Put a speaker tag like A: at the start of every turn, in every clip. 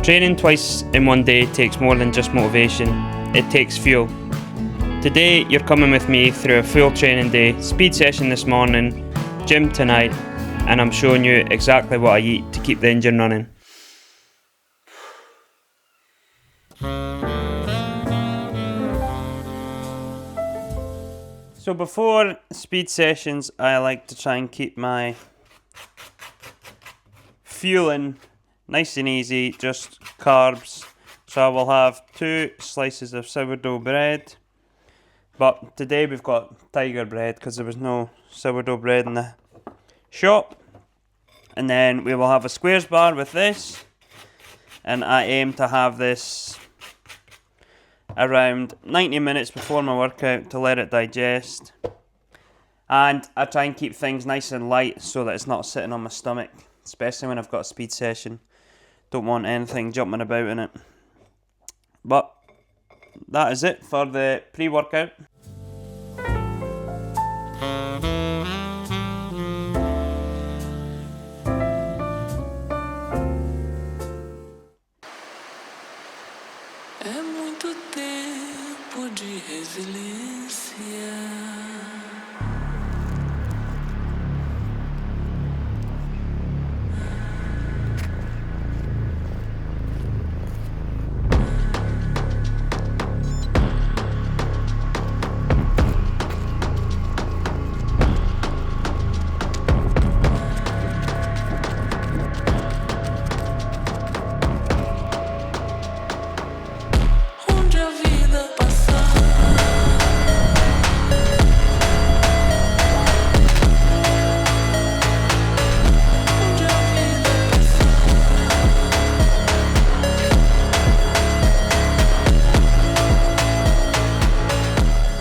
A: Training twice in one day takes more than just motivation, it takes fuel. Today you're coming with me through a full training day, speed session this morning, gym tonight, and I'm showing you exactly what I eat to keep the engine running. So before speed sessions, I like to try and keep my fueling nice and easy, just carbs. So I will have 2 slices of sourdough bread, but today we've got tiger bread because there was no sourdough bread in the shop. And then we will have a squares bar with this, and I aim to have this around 90 minutes before my workout to let it digest. And I try and keep things nice and light so that it's not sitting on my stomach, especially when I've got a speed session. Don't want anything jumping about in it. But that is it for the pre-workout.
B: É muito tempo de resiliência. Onde a vida passar,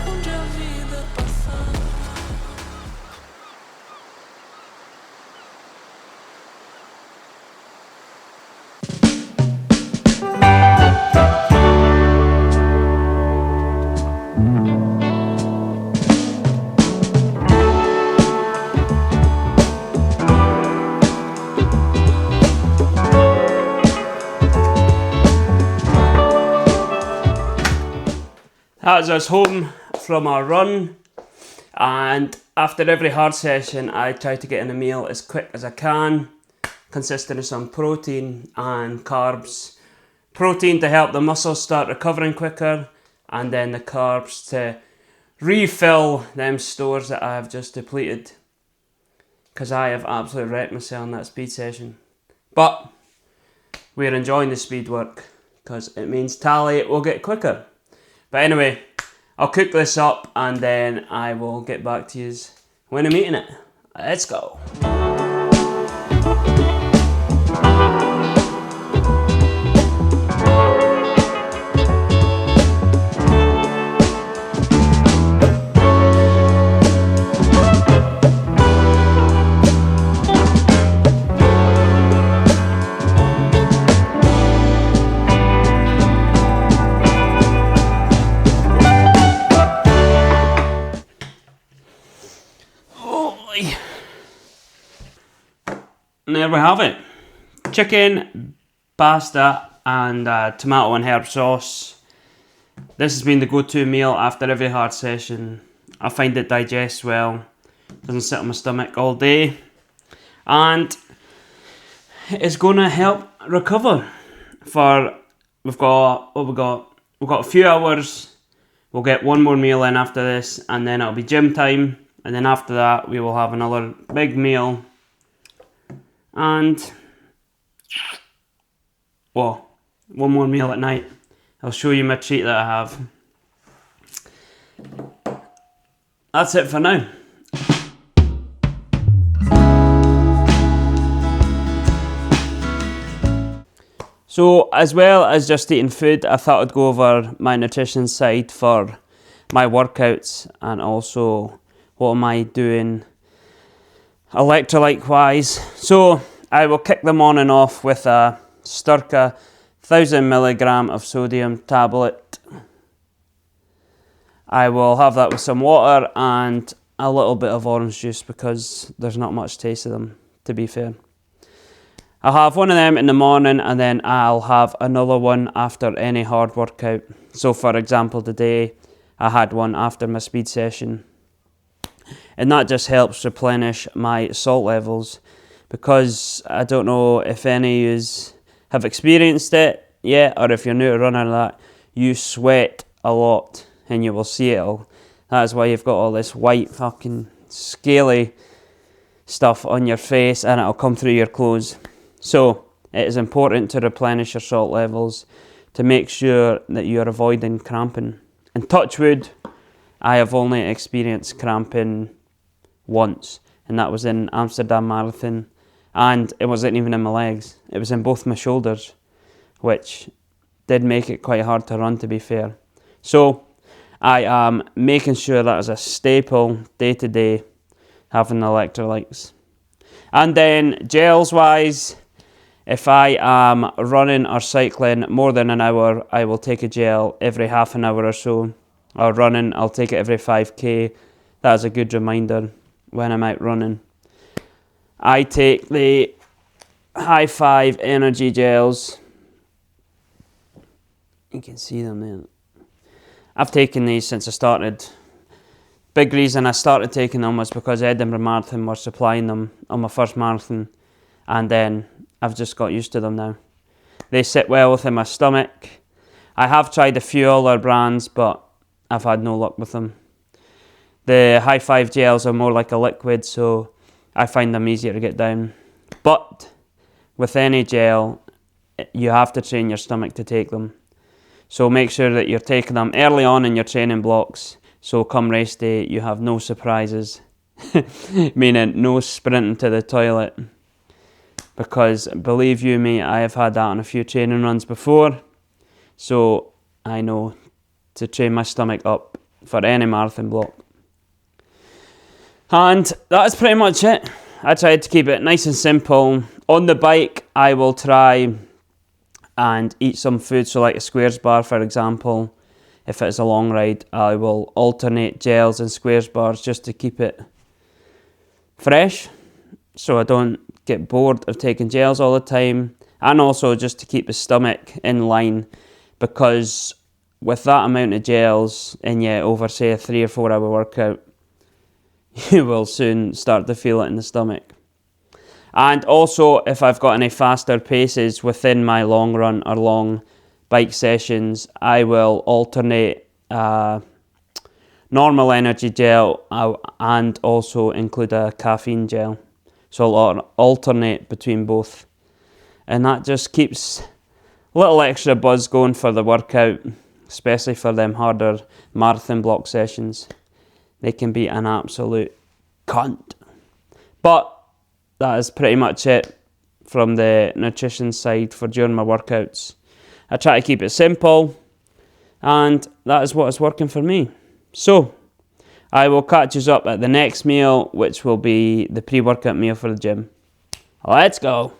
B: onde a vida passar, onde a vida passar.
A: That is us home from our run, and after every hard session I try to get in a meal as quick as I can, consisting of some protein and carbs. Protein to help the muscles start recovering quicker, and then the carbs to refill them stores that I have just depleted, because I have absolutely wrecked myself in that speed session. But we're enjoying the speed work because it means tally will get quicker. But anyway, I'll cook this up and then I will get back to you when I'm eating it. Let's go. And there we have it. Chicken, pasta and tomato and herb sauce. This has been the go-to meal after every hard session. I find it digests well, doesn't sit on my stomach all day, and it's going to help recover. We've got a few hours. We'll get one more meal in after this, and then it'll be gym time, and then after that we will have another big meal. And, well, one more meal at night. I'll show you my treat that I have. That's it for now. So, as well as just eating food, I thought I'd go over my nutrition side for my workouts, and also what am I doing electrolyte wise. So I will kick them on and off with a Sturka 1000mg of sodium tablet. I will have that with some water and a little bit of orange juice because there's not much taste of them, to be fair. I'll have one of them in the morning, and then I'll have another one after any hard workout. So for example, today I had one after my speed session. And that just helps replenish my salt levels, because I don't know if any of you have experienced it yet, or if you're new to running that, you sweat a lot and you will see it all. That's why you've got all this white fucking scaly stuff on your face, and it'll come through your clothes. So it is important to replenish your salt levels to make sure that you're avoiding cramping. And touch wood, I have only experienced cramping once, and that was in Amsterdam Marathon, and it wasn't even in my legs, it was in both my shoulders, which did make it quite hard to run, to be fair. So I am making sure that is a staple day to day, having the electrolytes. And then gels wise, if I am running or cycling more than an hour, I will take a gel every half an hour or so. Or running, I'll take it every 5k. That is a good reminder when I'm out running. I take the High 5 energy gels. You can see them there. I've taken these since I started. Big reason I started taking them was because Edinburgh Marathon were supplying them on my first marathon, and then I've just got used to them now. They sit well within my stomach. I have tried a few other brands, but I've had no luck with them. The High 5 gels are more like a liquid, so I find them easier to get down. But with any gel, you have to train your stomach to take them. So make sure that you're taking them early on in your training blocks, so come race day you have no surprises. Meaning no sprinting to the toilet. Because believe you me, I have had that on a few training runs before. So I know to train my stomach up for any marathon block. And that's pretty much it. I tried to keep it nice and simple. On the bike, I will try and eat some food, so like a squares bar for example. If it's a long ride, I will alternate gels and squares bars just to keep it fresh, so I don't get bored of taking gels all the time, and also just to keep the stomach in line, because with that amount of gels in you over say a 3 or 4 hour workout, you will soon start to feel it in the stomach. And also, if I've got any faster paces within my long run or long bike sessions, I will alternate normal energy gel and also include a caffeine gel. So I'll alternate between both. And that just keeps a little extra buzz going for the workout, especially for them harder marathon block sessions. They can be an absolute cunt. But that is pretty much it from the nutrition side for during my workouts. I try to keep it simple, and that is what is working for me. So I will catch you up at the next meal, which will be the pre-workout meal for the gym. Let's go.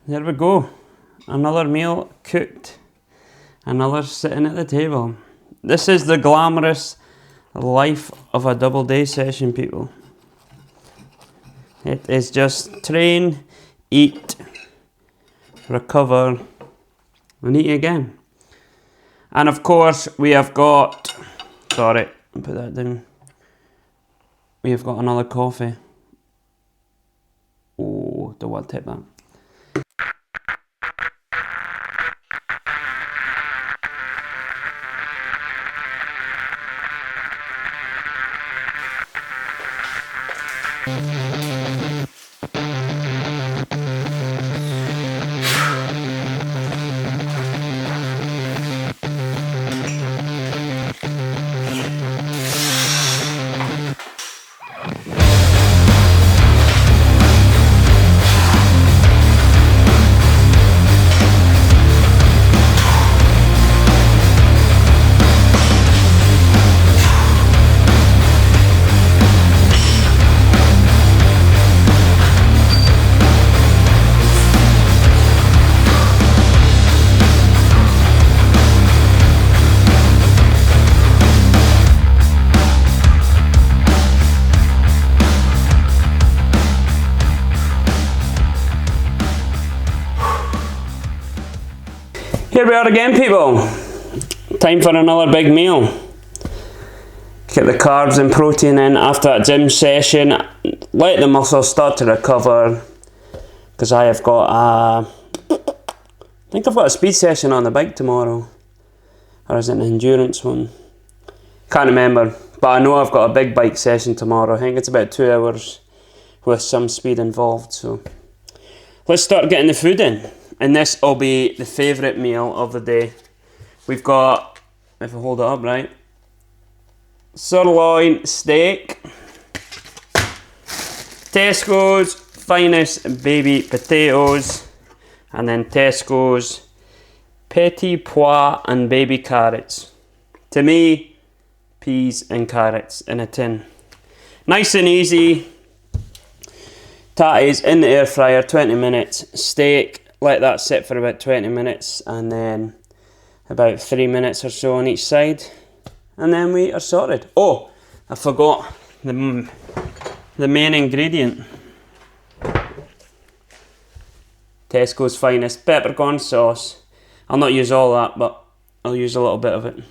A: There we go. Another meal cooked. Another sitting at the table. This is the glamorous life of a double day session, people. It is just train, eat, recover, and eat again. And of course, we have got, sorry, put that down. We have got another coffee. Oh, don't want to tip that. Here we are again, people. Time for another big meal. Get the carbs and protein in after that gym session. Let the muscles start to recover. Because I have got I think I've got a speed session on the bike tomorrow. Or is it an endurance one? Can't remember. But I know I've got a big bike session tomorrow. I think it's about 2 hours with some speed involved. So let's start getting the food in. And this will be the favourite meal of the day. We've got, if I hold it up right, sirloin steak, Tesco's finest baby potatoes, and then Tesco's petit pois and baby carrots. To me, peas and carrots in a tin. Nice and easy. Tatties in the air fryer, 20 minutes. Steak. Let that sit for about 20 minutes and then about 3 minutes or so on each side, and then we are sorted. Oh, I forgot the main ingredient. Tesco's finest peppercorn sauce. I'll not use all that, but I'll use a little bit of it.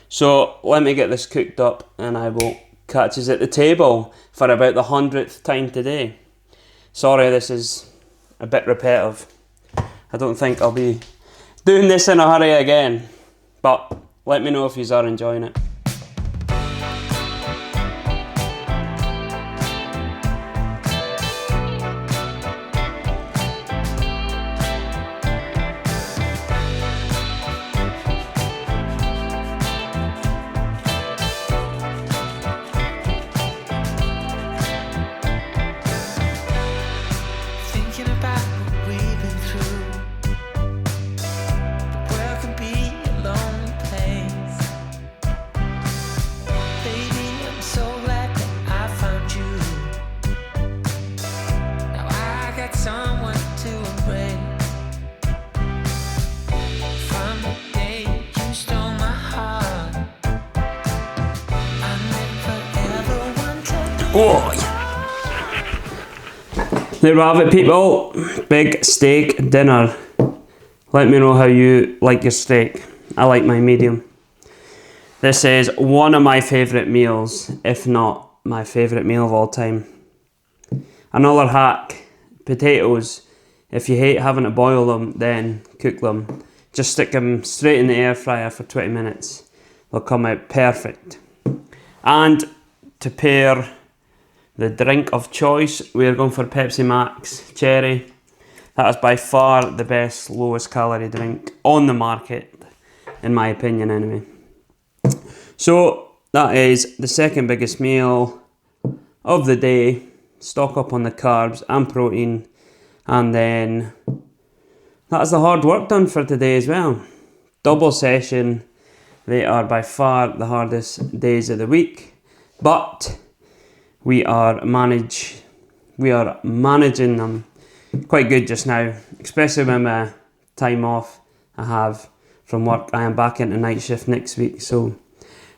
A: So let me get this cooked up and I will catch us at the table for about the 100th time today. Sorry, this is a bit repetitive. I don't think I'll be doing this in a hurry again, but let me know if you are enjoying it.
B: Thinking about what we've been through. The world can be a lonely place. Baby, I'm so glad that I found you. Now I got someone to embrace. From the day you stole my heart, I never ever wanted to.
A: Oh, yeah. There we have it, people. Big steak dinner. Let me know how you like your steak. I like my medium. This is one of my favourite meals, if not my favourite meal of all time. Another hack, potatoes. If you hate having to boil them, then cook them. Just stick them straight in the air fryer for 20 minutes. They'll come out perfect. And to pair the drink of choice, we're going for Pepsi Max Cherry. That is by far the best, lowest calorie drink on the market, in my opinion anyway. So that is the second biggest meal of the day. Stock up on the carbs and protein, and then that is the hard work done for today as well. Double session. They are by far the hardest days of the week, but we are managing them quite good just now, especially when my time off I have from work. I am back into night shift next week, so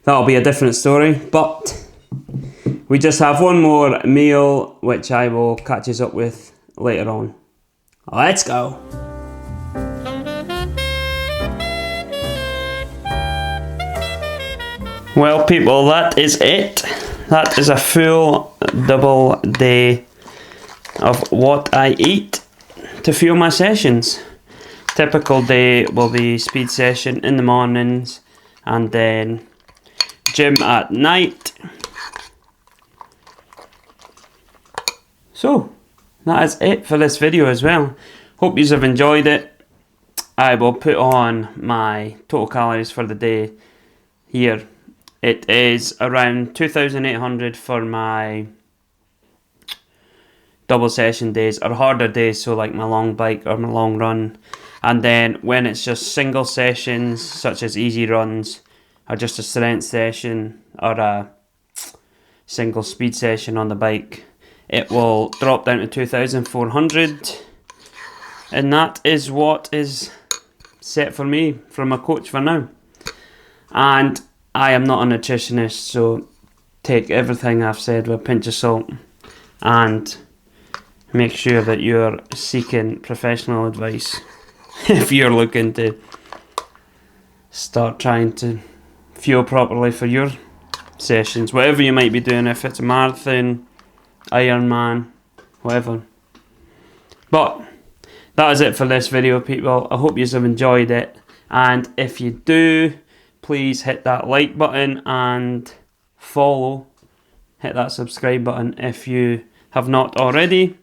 A: that'll be a different story, but we just have one more meal, which I will catch us up with later on. Let's go. Well, people, that is it. That is a full double day of what I eat to fuel my sessions. Typical day will be speed session in the mornings and then gym at night. So that is it for this video as well. Hope you have enjoyed it. I will put on my total calories for the day here. It is around 2,800 for my double session days or harder days, so like my long bike or my long run. And then when it's just single sessions, such as easy runs or just a strength session or a single speed session on the bike, it will drop down to 2,400. And that is what is set for me from a coach for now. And I am not a nutritionist, so take everything I've said with a pinch of salt and make sure that you're seeking professional advice if you're looking to start trying to fuel properly for your sessions, whatever you might be doing, if it's a marathon, Ironman, whatever. But that is it for this video, people. I hope you have enjoyed it, and if you do, please hit that like button and follow. Hit that subscribe button if you have not already.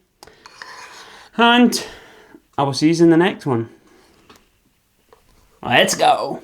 A: And I will see you in the next one. Let's go.